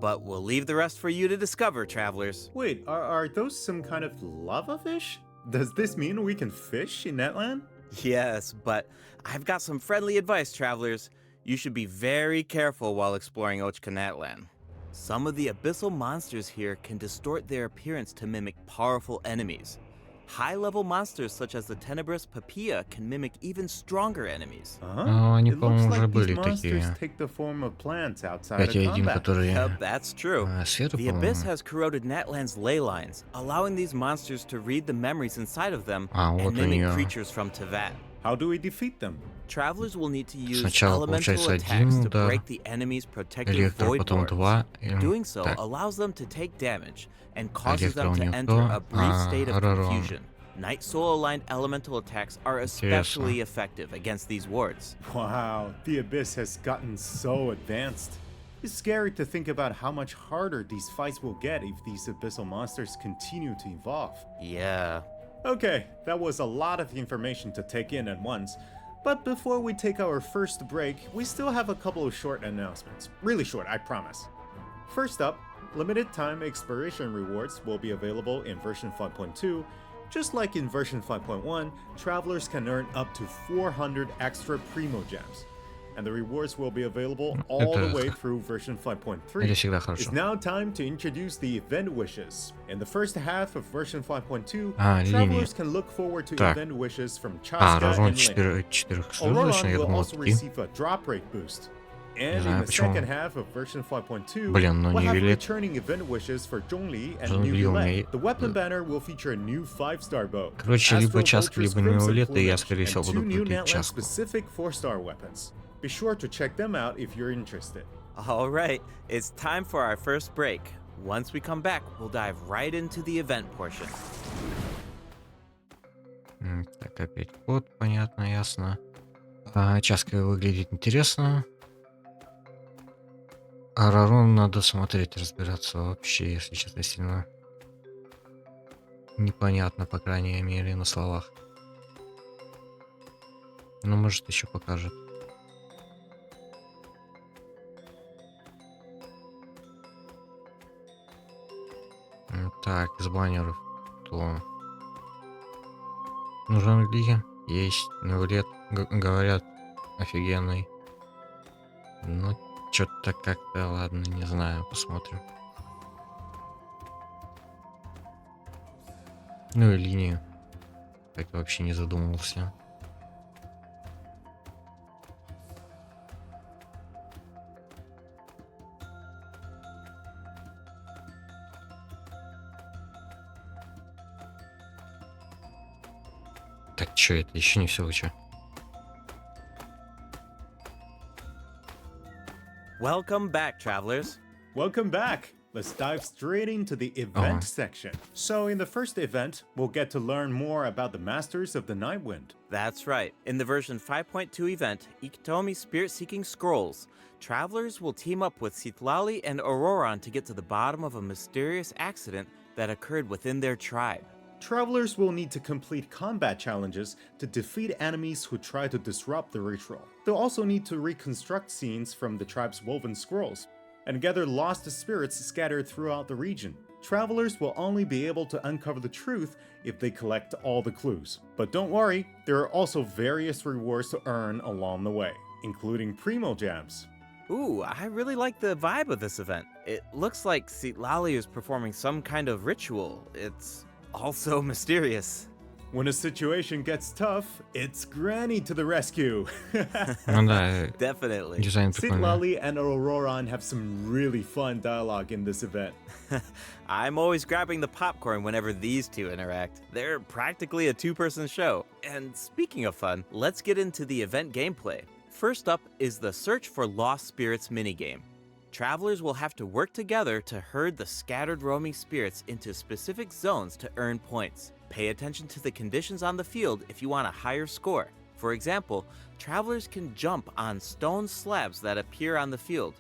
[SPEAKER 7] But we'll leave the rest for you to discover, travelers.
[SPEAKER 8] Wait, are those some kind of lava fish? Does this mean we can fish in Netland?
[SPEAKER 7] Yes, but I've got some friendly advice, travelers. You should be very careful while exploring Ochkanatland. Some of the abyssal monsters here can distort their appearance to mimic powerful enemies. High-level monsters such as the tenebrous Papilla can mimic even stronger enemies.
[SPEAKER 1] Ну, они,
[SPEAKER 8] It looks
[SPEAKER 1] по-моему, уже
[SPEAKER 8] like these
[SPEAKER 1] были
[SPEAKER 8] monsters
[SPEAKER 1] такие.
[SPEAKER 8] take the form of plants outside of
[SPEAKER 1] 5.1,
[SPEAKER 8] combat.
[SPEAKER 1] которые
[SPEAKER 7] Yep, that's true.
[SPEAKER 1] сферы,
[SPEAKER 7] The Abyss
[SPEAKER 1] по-моему.
[SPEAKER 7] has corroded Natland's ley lines, allowing these monsters to read the memories inside of them
[SPEAKER 1] Вот
[SPEAKER 7] and
[SPEAKER 1] у
[SPEAKER 7] mimic
[SPEAKER 1] неё.
[SPEAKER 7] creatures from Teyvat.
[SPEAKER 8] How do we defeat them?
[SPEAKER 7] Travelers will need to use
[SPEAKER 1] Сначала,
[SPEAKER 7] elemental
[SPEAKER 1] получается,
[SPEAKER 7] attacks
[SPEAKER 1] один
[SPEAKER 7] to
[SPEAKER 1] удар,
[SPEAKER 7] break the enemy's protective
[SPEAKER 1] электро,
[SPEAKER 7] void
[SPEAKER 1] потом
[SPEAKER 7] wards.
[SPEAKER 1] 2.
[SPEAKER 7] Doing so
[SPEAKER 1] Так,
[SPEAKER 7] allows them to take damage and causes
[SPEAKER 1] электро
[SPEAKER 7] them
[SPEAKER 1] у
[SPEAKER 7] to
[SPEAKER 1] них
[SPEAKER 7] enter
[SPEAKER 1] то,
[SPEAKER 7] a brief state of
[SPEAKER 1] Арарон.
[SPEAKER 7] confusion. Night Soul-aligned elemental attacks are especially effective against these wards.
[SPEAKER 8] Wow, the Abyss has gotten so advanced. It's scary to think about how much harder these fights will get if these abyssal monsters continue to evolve.
[SPEAKER 7] Yeah.
[SPEAKER 8] Okay, that was a lot of information to take in at once. But before we take our first break, we still have a couple of short announcements. Really short, I promise. First up, limited time exploration rewards will be available in version 5.2. Just like in version 5.1, travelers can earn up to 400 extra Primo Gems. And the rewards will be available all the way through version 5.3.
[SPEAKER 1] Это всегда
[SPEAKER 8] It's
[SPEAKER 1] хорошо.
[SPEAKER 8] now time to introduce the event wishes. In the first half of version 5.2,
[SPEAKER 1] линии.
[SPEAKER 8] travelers can look forward to
[SPEAKER 1] Так.
[SPEAKER 8] event wishes from Chaska
[SPEAKER 1] Арарон
[SPEAKER 8] and Link.
[SPEAKER 1] 4-звездочный, я
[SPEAKER 8] will
[SPEAKER 1] думал,
[SPEAKER 8] also
[SPEAKER 1] 3.
[SPEAKER 8] receive a drop rate boost. And
[SPEAKER 1] знаю,
[SPEAKER 8] in the
[SPEAKER 1] почему.
[SPEAKER 8] second half of version 5.2,
[SPEAKER 1] Блин, ну
[SPEAKER 8] we'll
[SPEAKER 1] не
[SPEAKER 8] have
[SPEAKER 1] велит.
[SPEAKER 8] returning event wishes for Zhongli and
[SPEAKER 1] Зомби
[SPEAKER 8] New
[SPEAKER 1] умеет.
[SPEAKER 8] Yulette. The weapon banner will feature a new 5-star bow.
[SPEAKER 1] Короче, либо Часка,
[SPEAKER 8] Vulture's
[SPEAKER 1] либо не
[SPEAKER 8] Crimson
[SPEAKER 1] Виолетта, и я,
[SPEAKER 8] Plumage,
[SPEAKER 1] скорее всего,
[SPEAKER 8] and
[SPEAKER 1] буду
[SPEAKER 8] two new
[SPEAKER 1] крутить Часку.
[SPEAKER 8] Natland-specific 4-star weapons. Be sure to check them out if you're interested.
[SPEAKER 7] All right, it's time for our first break. Once we come back, we'll dive right into the event portion.
[SPEAKER 1] Так, опять код, понятно, ясно. Часка выглядит интересно. Арарон надо смотреть, разбираться вообще, если честно, сильно непонятно, по крайней мере, на словах. Ну, может, еще покажет. Так, из баннеров. То нужен ли? Есть. Навлет, говорят, офигенный. Ну, что-то как-то, ладно, не знаю, посмотрим. Ну и линию. Как вообще не задумывался. Так, что это? Еще не все вы чё?
[SPEAKER 7] Welcome back, travelers.
[SPEAKER 8] Welcome back! Let's dive straight into the event section. So in the first event, we'll get to learn more about the Masters of the Nightwind.
[SPEAKER 7] That's right. In the version 5.2 event, Ikitomi Spirit-Seeking Scrolls, travelers will team up with Citlali and Auroron to get to the bottom of a mysterious accident that occurred within their tribe.
[SPEAKER 8] Travelers will need to complete combat challenges to defeat enemies who try to disrupt the ritual. They'll also need to reconstruct scenes from the tribe's woven scrolls and gather lost spirits scattered throughout the region. Travelers will only be able to uncover the truth if they collect all the clues. But don't worry, there are also various rewards to earn along the way, including Primo Gems.
[SPEAKER 7] Ooh, I really like the vibe of this event. It looks like Citlali is performing some kind of ritual. It's also mysterious.
[SPEAKER 8] When a situation gets tough, it's Granny to the rescue.
[SPEAKER 1] Ну да,
[SPEAKER 7] Definitely.
[SPEAKER 1] дизайн прикольный.
[SPEAKER 8] Citlali and Auroron have some really fun dialogue in this event.
[SPEAKER 7] I'm always grabbing the popcorn whenever these two interact. They're practically a two-person show. And speaking of fun, let's get into the event gameplay. First up is the Search for Lost Spirits minigame. Travelers will have to work together to herd the scattered roaming spirits into specific zones to earn points. Pay attention to the conditions on the field if you want a higher score. For example, travelers can jump on stone slabs that appear on the field.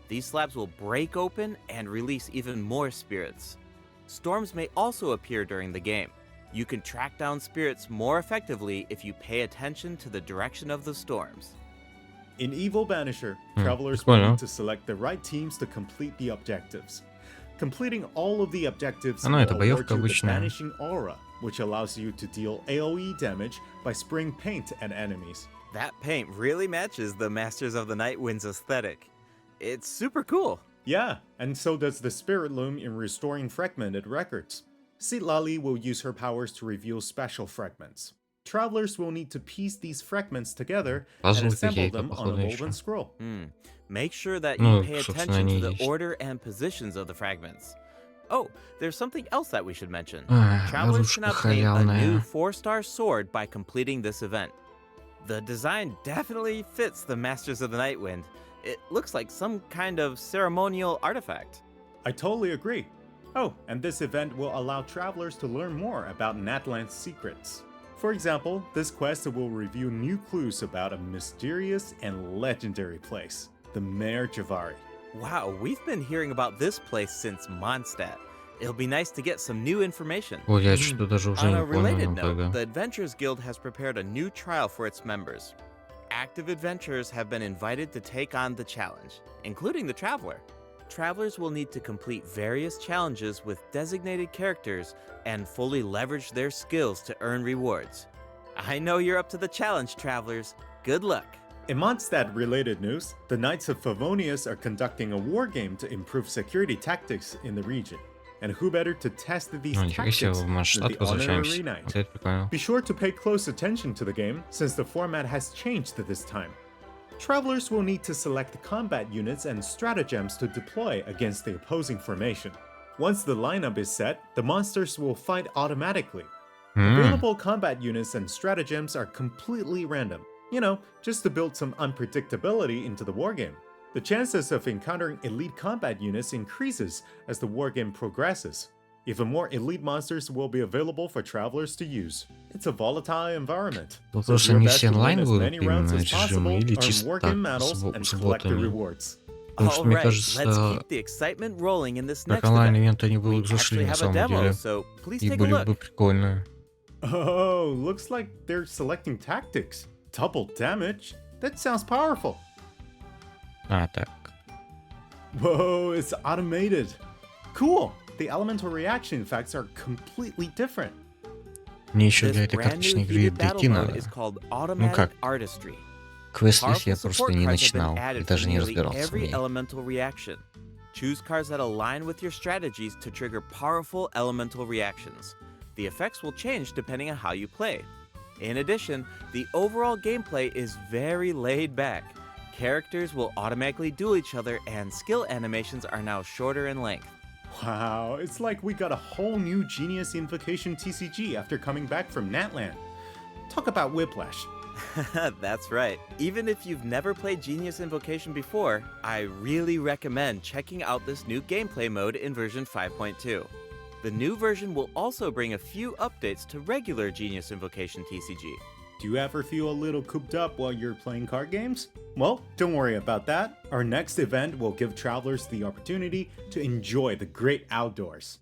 [SPEAKER 7] These slabs will break open and release even more spirits. Storms may also appear during the game. You can track down spirits more effectively if you pay attention to the direction of the storms.
[SPEAKER 8] In Evil Banisher, travelers will
[SPEAKER 1] прикольно.
[SPEAKER 8] need to select the right teams to complete the objectives. Completing all of the objectives
[SPEAKER 1] Ну,
[SPEAKER 8] will
[SPEAKER 1] это боевка
[SPEAKER 8] award you the
[SPEAKER 1] обычная.
[SPEAKER 8] Banishing Aura, which allows you to deal AoE damage by spraying paint at enemies.
[SPEAKER 7] That paint really matches the Masters of the Night Wind's aesthetic. It's super cool.
[SPEAKER 8] Yeah, and so does the Spirit Loom in restoring fragmented records. Sitlali will use her powers to reveal special fragments. Travelers will need to piece these fragments together and
[SPEAKER 1] Пазлы
[SPEAKER 8] assemble
[SPEAKER 1] какие-то,
[SPEAKER 8] them on a
[SPEAKER 1] походу,
[SPEAKER 8] woven
[SPEAKER 1] еще.
[SPEAKER 8] scroll.
[SPEAKER 7] Make sure that
[SPEAKER 1] Ну,
[SPEAKER 7] you pay
[SPEAKER 1] собственно,
[SPEAKER 7] attention to
[SPEAKER 1] они
[SPEAKER 7] the
[SPEAKER 1] есть.
[SPEAKER 7] order and positions of the fragments. Oh, there's something else that we should mention.
[SPEAKER 1] Ах,
[SPEAKER 7] Travelers can
[SPEAKER 1] оружка
[SPEAKER 7] obtain a new
[SPEAKER 1] халявная.
[SPEAKER 7] 4-star sword by completing this event. The design definitely fits the Masters of the Night Wind. It looks like some kind of ceremonial artifact.
[SPEAKER 8] I totally agree. Oh, and this event will allow travelers to learn more about Natland's secrets. For example, this quest will reveal new clues about a mysterious and legendary place, the Mare Javari.
[SPEAKER 7] Wow, we've been hearing about this place since Mondstadt. It'll be nice to get some new information.
[SPEAKER 1] Ой, я что-то даже уже
[SPEAKER 7] On
[SPEAKER 1] не
[SPEAKER 7] a
[SPEAKER 1] понял
[SPEAKER 7] related note,
[SPEAKER 1] никогда.
[SPEAKER 7] the Adventurers Guild has prepared a new trial for its members. Active adventurers have been invited to take on the challenge, including the Traveler. Travelers will need to complete various challenges with designated characters and fully leverage their skills to earn rewards. I know you're up to the challenge, Travelers. Good luck.
[SPEAKER 8] In Mondstadt-related news, the Knights of Favonius are conducting a war game to improve security tactics in the region. And who better to test these
[SPEAKER 1] Ну, нифига себе,
[SPEAKER 8] tactics
[SPEAKER 1] в
[SPEAKER 8] than
[SPEAKER 1] Масштат
[SPEAKER 8] the honorary
[SPEAKER 1] возвращаемся.
[SPEAKER 8] knight?
[SPEAKER 1] Вот это прикольно.
[SPEAKER 8] Be sure to pay close attention to the game, since the format has changed this time. Travelers will need to select combat units and stratagems to deploy against the opposing formation. Once the lineup is set, the monsters will fight automatically. Available combat units and stratagems are completely random. You know, just to build some unpredictability into the wargame. The chances of encountering elite combat units increases as the wargame progresses. Even more elite monsters will be available for travelers to use. It's a volatile environment.
[SPEAKER 1] Вопрос,
[SPEAKER 8] do your
[SPEAKER 1] они
[SPEAKER 8] best
[SPEAKER 1] все
[SPEAKER 8] to win
[SPEAKER 1] онлайн
[SPEAKER 8] as
[SPEAKER 1] будут
[SPEAKER 8] many rounds
[SPEAKER 1] именно
[SPEAKER 8] as possible,
[SPEAKER 1] режимы или
[SPEAKER 8] earn
[SPEAKER 1] чисто
[SPEAKER 8] wargame
[SPEAKER 1] так,
[SPEAKER 8] medals,
[SPEAKER 1] с
[SPEAKER 8] and collect the
[SPEAKER 1] ботами?
[SPEAKER 8] rewards.
[SPEAKER 1] Потому что, мне
[SPEAKER 7] Alright, let's
[SPEAKER 1] кажется,
[SPEAKER 7] keep the excitement rolling in this
[SPEAKER 1] как
[SPEAKER 7] next event.
[SPEAKER 1] онлайн-ивент они
[SPEAKER 7] We
[SPEAKER 1] будут зашли
[SPEAKER 7] actually
[SPEAKER 1] на
[SPEAKER 7] have a
[SPEAKER 1] самом
[SPEAKER 7] demo,
[SPEAKER 1] деле.
[SPEAKER 7] so please
[SPEAKER 1] И
[SPEAKER 7] take a
[SPEAKER 1] были бы
[SPEAKER 7] look.
[SPEAKER 1] прикольно.
[SPEAKER 8] Oh, looks like they're selecting tactics. Double damage? That sounds powerful.
[SPEAKER 1] А, так.
[SPEAKER 8] Whoa, it's automated. Cool. The elemental reaction effects are completely different.
[SPEAKER 1] Мне еще
[SPEAKER 7] This
[SPEAKER 1] для этой
[SPEAKER 7] brand new
[SPEAKER 1] карточной игры
[SPEAKER 7] heated battle
[SPEAKER 1] дойти
[SPEAKER 7] mode
[SPEAKER 1] надо.
[SPEAKER 7] is called
[SPEAKER 1] Ну
[SPEAKER 7] automatic
[SPEAKER 1] как,
[SPEAKER 7] artistry.
[SPEAKER 1] квест-лист я
[SPEAKER 7] Powerful
[SPEAKER 1] просто
[SPEAKER 7] support
[SPEAKER 1] не
[SPEAKER 7] cards have been
[SPEAKER 1] начинал. И
[SPEAKER 7] added for
[SPEAKER 1] даже не
[SPEAKER 7] nearly
[SPEAKER 1] разбирался в
[SPEAKER 7] every
[SPEAKER 1] ней.
[SPEAKER 7] elemental reaction. Choose cards that align with your strategies to trigger powerful elemental reactions. The effects will change depending on how you play. In addition, the overall gameplay is very laid back. Characters will automatically duel each other, and skill animations are now shorter in length.
[SPEAKER 8] Wow, it's like we got a whole new Genius Invocation TCG after coming back from Natland. Talk about whiplash.
[SPEAKER 7] That's right. Even if you've never played Genius Invocation before, I really recommend checking out this new gameplay mode in version 5.2. The new version will also bring a few updates to regular Genius Invocation TCG.
[SPEAKER 8] Do you ever feel a little cooped up while you're playing card games? Well, don't worry about that. Our next event will give travelers the opportunity to enjoy the great outdoors.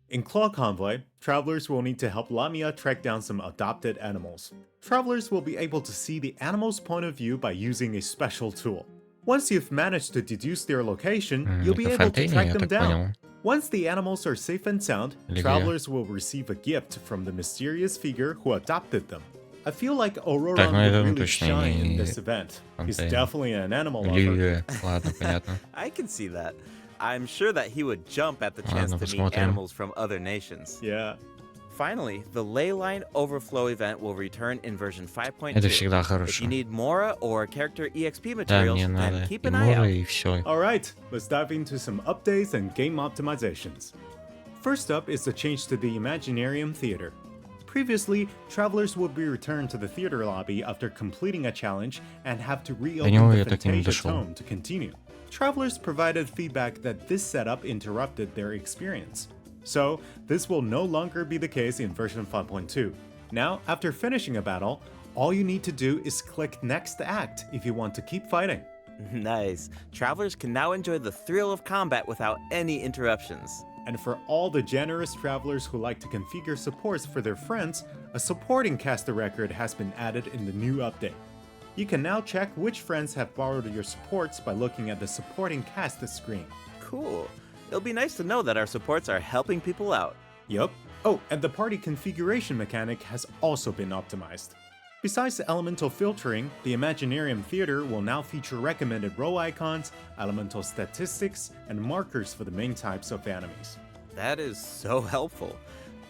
[SPEAKER 8] In Claw Convoy, travelers will need to help Lamia track down some adopted animals. Travelers will be able to see the animal's point of view by using a special tool. Once you've managed to deduce their location, you'll be
[SPEAKER 1] Это
[SPEAKER 8] able to
[SPEAKER 1] Фонтейне,
[SPEAKER 8] track
[SPEAKER 1] я
[SPEAKER 8] them
[SPEAKER 1] так
[SPEAKER 8] down.
[SPEAKER 1] понял.
[SPEAKER 8] Once the animals are safe and sound,
[SPEAKER 1] Или где?
[SPEAKER 8] travelers will receive a gift from the mysterious figure who adopted them. I feel like Aurora
[SPEAKER 1] Так, ну
[SPEAKER 8] would
[SPEAKER 1] это
[SPEAKER 8] really
[SPEAKER 1] точно
[SPEAKER 8] shine in
[SPEAKER 1] не
[SPEAKER 8] this event. He's
[SPEAKER 1] Фонтейн.
[SPEAKER 8] definitely an animal lover.
[SPEAKER 1] Или... Ладно, понятно.
[SPEAKER 7] I can see that. I'm sure that he would jump at the chance
[SPEAKER 1] Ладно,
[SPEAKER 7] to meet
[SPEAKER 1] посмотрим.
[SPEAKER 7] animals from other nations.
[SPEAKER 8] Yeah.
[SPEAKER 7] Finally, the Leyline Overflow event will return in version 5.2.
[SPEAKER 1] Это всегда
[SPEAKER 7] If
[SPEAKER 1] хорошо.
[SPEAKER 7] you need Mora or character EXP
[SPEAKER 1] Да,
[SPEAKER 7] materials,
[SPEAKER 1] мне
[SPEAKER 7] then
[SPEAKER 1] надо
[SPEAKER 7] keep
[SPEAKER 1] и
[SPEAKER 7] an eye
[SPEAKER 1] Мора,
[SPEAKER 7] out.
[SPEAKER 1] и все.
[SPEAKER 8] Alright, let's dive into some updates and game optimizations. First up is the change to the Imaginarium Theater. Previously, travelers would be returned to the theater lobby after completing a challenge and have to reopen
[SPEAKER 1] него
[SPEAKER 8] the
[SPEAKER 1] я так и не
[SPEAKER 8] Fantasia
[SPEAKER 1] дошел.
[SPEAKER 8] Tome to continue. Travelers provided feedback that this setup interrupted their experience. So, this will no longer be the case in version 5.2. Now, after finishing a battle, All you need to do is click Next Act if you want to keep fighting.
[SPEAKER 7] Nice. Travelers can now enjoy the thrill of combat without any interruptions.
[SPEAKER 8] And for all the generous travelers who like to configure supports for their friends, a supporting caster record has been added in the new update. You can now check which friends have borrowed your supports by looking at the supporting cast screen.
[SPEAKER 7] Cool. It'll be nice to know that our supports are helping people out.
[SPEAKER 8] Yup. Oh, and the party configuration mechanic has also been optimized. Besides the elemental filtering, the Imaginarium Theater will now feature recommended role icons, elemental statistics, and markers for the main types of enemies.
[SPEAKER 7] That is so helpful.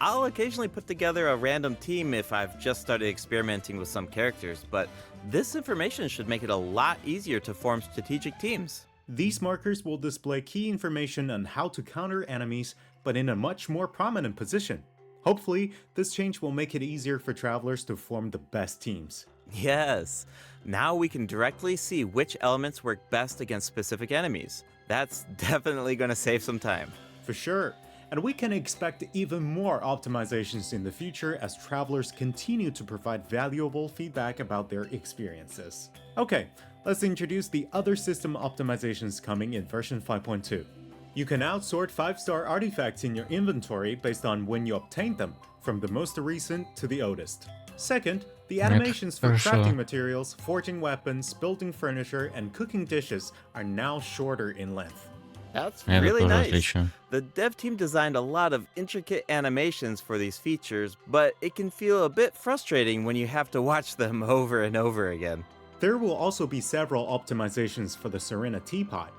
[SPEAKER 7] I'll occasionally put together a random team if I've just started experimenting with some characters, but this information should make it a lot easier to form strategic teams.
[SPEAKER 8] These markers will display key information on how to counter enemies, but in a much more prominent position. Hopefully, this change will make it easier for travelers to form the best teams.
[SPEAKER 7] Yes. Now we can directly see which elements work best against specific enemies. That's definitely going to save some time.
[SPEAKER 8] For sure. And we can expect even more optimizations in the future as travelers continue to provide valuable feedback about their experiences. Okay, let's introduce the other system optimizations coming in version 5.2. You can now sort 5-star artifacts in your inventory based on when you obtained them, from the most recent to the oldest. Second, the animations for crafting materials, forging weapons, building furniture, and cooking dishes are now shorter in length.
[SPEAKER 7] That's
[SPEAKER 1] Это
[SPEAKER 7] really
[SPEAKER 1] тоже
[SPEAKER 7] nice.
[SPEAKER 1] отлично.
[SPEAKER 7] The dev team designed a lot of intricate animations for these features, but it can feel a bit frustrating when you have to watch them over and over again.
[SPEAKER 8] There will also be several optimizations for the Serena teapot.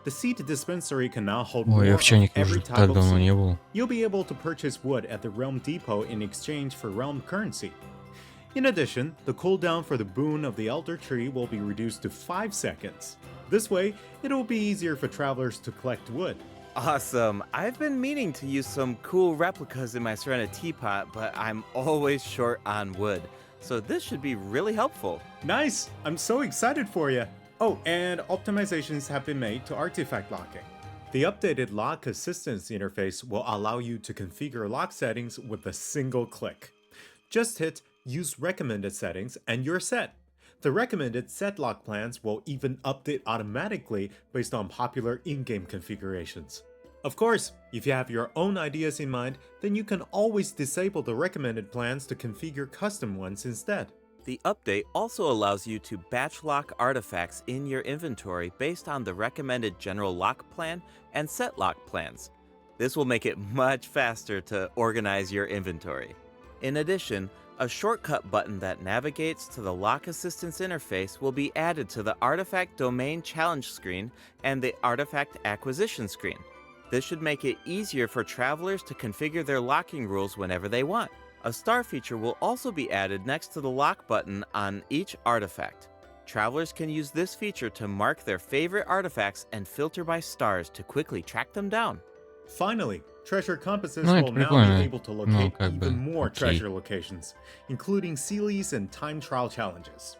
[SPEAKER 8] The seed dispensary can now hold more
[SPEAKER 1] Ой, я
[SPEAKER 8] of
[SPEAKER 1] в чайнике
[SPEAKER 8] every
[SPEAKER 1] уже
[SPEAKER 8] type
[SPEAKER 1] так
[SPEAKER 8] of
[SPEAKER 1] давно
[SPEAKER 8] seed.
[SPEAKER 1] не был.
[SPEAKER 8] You'll be able to purchase wood at the Realm Depot in exchange for Realm currency. In addition, the cooldown for the boon of the Elder Tree will be reduced to 5 seconds. This way, it will be easier for travelers to collect wood.
[SPEAKER 7] Awesome. I've been meaning to use some cool replicas in my Serena teapot, but I'm always short on wood. So this should be really helpful.
[SPEAKER 8] Nice! I'm so excited for you! Oh, and optimizations have been made to artifact locking. The updated lock assistance interface will allow you to configure lock settings with a single click. Just hit Use Recommended Settings and you're set. The recommended set lock plans will even update automatically based on popular in-game configurations. Of course, if you have your own ideas in mind, then you can always disable the recommended plans to configure custom ones instead.
[SPEAKER 7] The update also allows you to batch lock artifacts in your inventory based on the recommended general lock plan and set lock plans. This will make it much faster to organize your inventory. In addition, a shortcut button that navigates to the lock assistance interface will be added to the Artifact Domain Challenge screen and the Artifact Acquisition screen. This should make it easier for travelers to configure their locking rules whenever they want. A star feature will also be added next to the lock button on each artifact. Travelers can use this feature to mark their favorite artifacts and filter by stars to quickly track them down.
[SPEAKER 8] Finally, treasure compasses
[SPEAKER 1] Ну,
[SPEAKER 8] will
[SPEAKER 1] это
[SPEAKER 8] now
[SPEAKER 1] прикольно.
[SPEAKER 8] be able to
[SPEAKER 1] Ну,
[SPEAKER 8] locate
[SPEAKER 1] как бы,
[SPEAKER 8] even more
[SPEAKER 1] окей.
[SPEAKER 8] treasure locations, including Sealies and time trial challenges.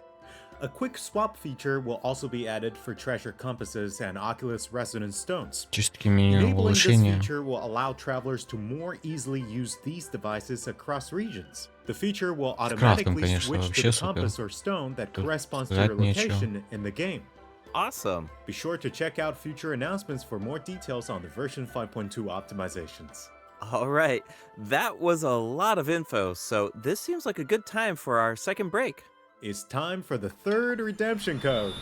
[SPEAKER 8] A quick swap feature will also be added for treasure compasses and Oculus Resonance stones.
[SPEAKER 1] Чисто минимум
[SPEAKER 8] Enabling this
[SPEAKER 1] улучшения.
[SPEAKER 8] feature will allow travelers to more easily use these devices across regions. The feature will automatically
[SPEAKER 1] конечно,
[SPEAKER 8] switch to
[SPEAKER 1] вообще
[SPEAKER 8] the
[SPEAKER 1] супер.
[SPEAKER 8] compass or stone that
[SPEAKER 1] Тут
[SPEAKER 8] corresponds to your
[SPEAKER 1] сказать нечего.
[SPEAKER 8] location in the game.
[SPEAKER 7] Awesome.
[SPEAKER 8] Be sure to check out future announcements for more details on the version 5.2 optimizations.
[SPEAKER 7] All right, that was a lot of info, so this seems like a good time for our second break.
[SPEAKER 8] It's time for the third redemption code.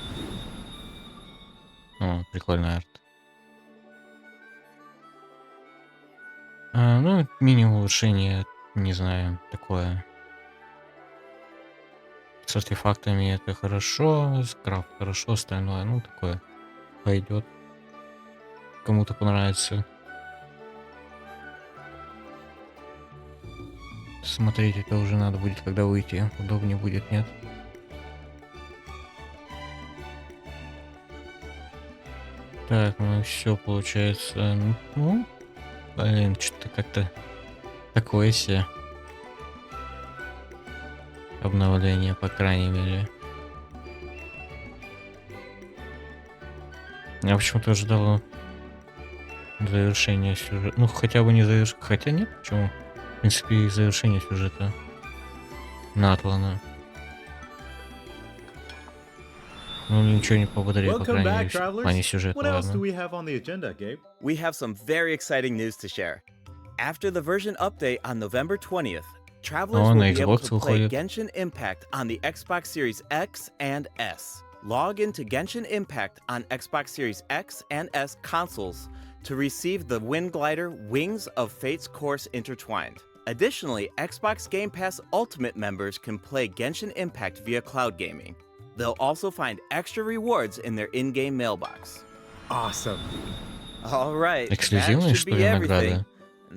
[SPEAKER 1] О, прикольный арт. Ну, минимум улучшение, не знаю, такое. С артефактами это хорошо, с крафт хорошо, остальное, ну, такое пойдет. Кому-то понравится. Смотреть это уже надо будет, когда выйти. Удобнее будет, нет? Так, ну все получается. Ну, блин, что-то как-то такое себе. Обновление, по крайней мере. Я почему-то ожидал завершения сюжета. Ну, хотя бы не завершения. Хотя нет, почему? В принципе, и завершение сюжета Натлана. Ну, ничего не пободрее, по
[SPEAKER 8] Welcome
[SPEAKER 1] крайней мере,
[SPEAKER 8] back,
[SPEAKER 1] в плане
[SPEAKER 8] travelers.
[SPEAKER 1] сюжета,
[SPEAKER 8] What else do
[SPEAKER 1] ладно.
[SPEAKER 8] we have on the agenda, Gabe?
[SPEAKER 7] We have some very exciting news to share. After the version update on November 20th, travelers
[SPEAKER 1] О,
[SPEAKER 7] will
[SPEAKER 1] на
[SPEAKER 7] be able
[SPEAKER 1] Xbox
[SPEAKER 7] to play
[SPEAKER 1] выходит.
[SPEAKER 7] Genshin Impact on the Xbox Series X and S. Log into Genshin Impact on Xbox Series X and S consoles to receive the Wind Glider Wings of Fate's Course Intertwined. Additionally, Xbox Game Pass Ultimate members can play Genshin Impact via cloud gaming. They'll also find extra rewards in their in-game mailbox.
[SPEAKER 8] Awesome.
[SPEAKER 7] All right, that
[SPEAKER 1] Эксклюзивные,
[SPEAKER 7] should
[SPEAKER 1] что
[SPEAKER 7] be
[SPEAKER 1] ли,
[SPEAKER 7] everything.
[SPEAKER 1] награды?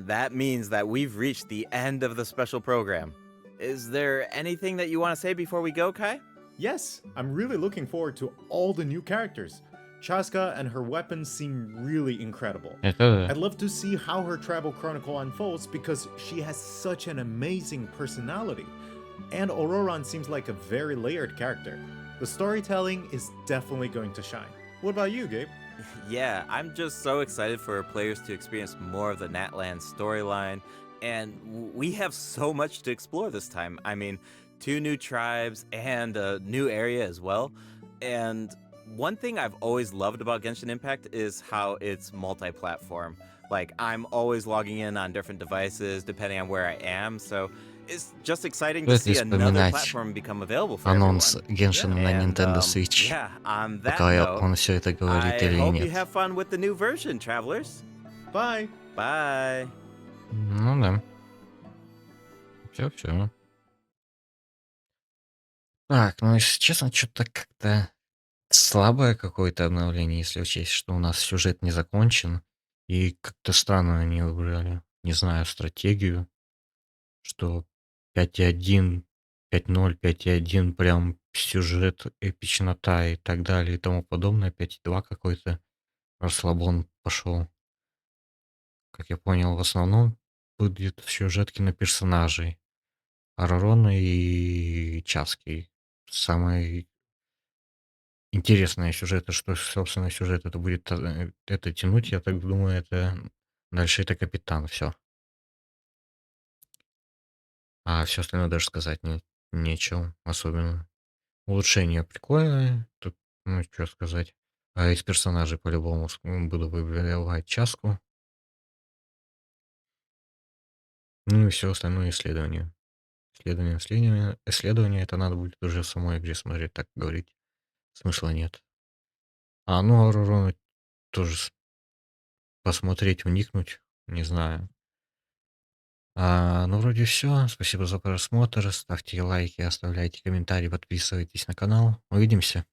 [SPEAKER 7] That means that we've reached the end of the special program. Is there anything that you want to say before we go, Kai?
[SPEAKER 8] Yes, I'm really looking forward to all the new characters. Chaska and her weapons seem really incredible.
[SPEAKER 1] Это
[SPEAKER 8] I'd
[SPEAKER 1] да.
[SPEAKER 8] love to see how her travel chronicle unfolds because she has such an amazing personality. And Auroran seems like a very layered character. The storytelling is definitely going to shine. What about you, Gabe?
[SPEAKER 7] Yeah, I'm just so excited for players to experience more of the Natland storyline, and we have so much to explore this time. I mean, 2 new tribes and a new area as well. And one thing I've always loved about Genshin Impact is how it's multi-platform. Like, I'm always logging in on different devices depending on where I am, so it's just exciting to
[SPEAKER 1] Стоит ли
[SPEAKER 7] see another
[SPEAKER 1] вспоминать
[SPEAKER 7] platform become available for
[SPEAKER 1] анонс
[SPEAKER 7] everyone.
[SPEAKER 1] Геншина на
[SPEAKER 7] And
[SPEAKER 1] Nintendo Switch,
[SPEAKER 7] yeah, on that
[SPEAKER 1] пока
[SPEAKER 7] note,
[SPEAKER 1] он все это говорит
[SPEAKER 7] I
[SPEAKER 1] или
[SPEAKER 7] hope you
[SPEAKER 1] нет?
[SPEAKER 7] have fun with the new version, travelers.
[SPEAKER 8] Bye!
[SPEAKER 7] Bye.
[SPEAKER 1] Ну да. Все. Так, ну если честно, что-то как-то слабое какое-то обновление, если учесть, что у нас сюжет не закончен, и как-то странно они выбрали, не знаю, стратегию, что 5.1, 5.0, 5.1, прям сюжет, эпичнота и так далее и тому подобное, 5.2 какой-то расслабон пошел. Как я понял, в основном будет сюжет киноперсонажей. Арарона и Часки. Самое интересное сюжет, что, собственно, сюжет это будет это тянуть, я так думаю, это дальше это капитан, все. А все остальное даже сказать нечего особенно. Улучшение прикольное, тут, ну, что сказать. А из персонажей по-любому буду выбирать Часку. Ну и все остальное исследование. Исследование это надо будет уже в самой игре смотреть, так говорить. Смысла нет. А, ну, Ауророна тоже посмотреть, вникнуть, не знаю. Ну, вроде все. Спасибо за просмотр. Ставьте лайки, оставляйте комментарии, подписывайтесь на канал. Увидимся.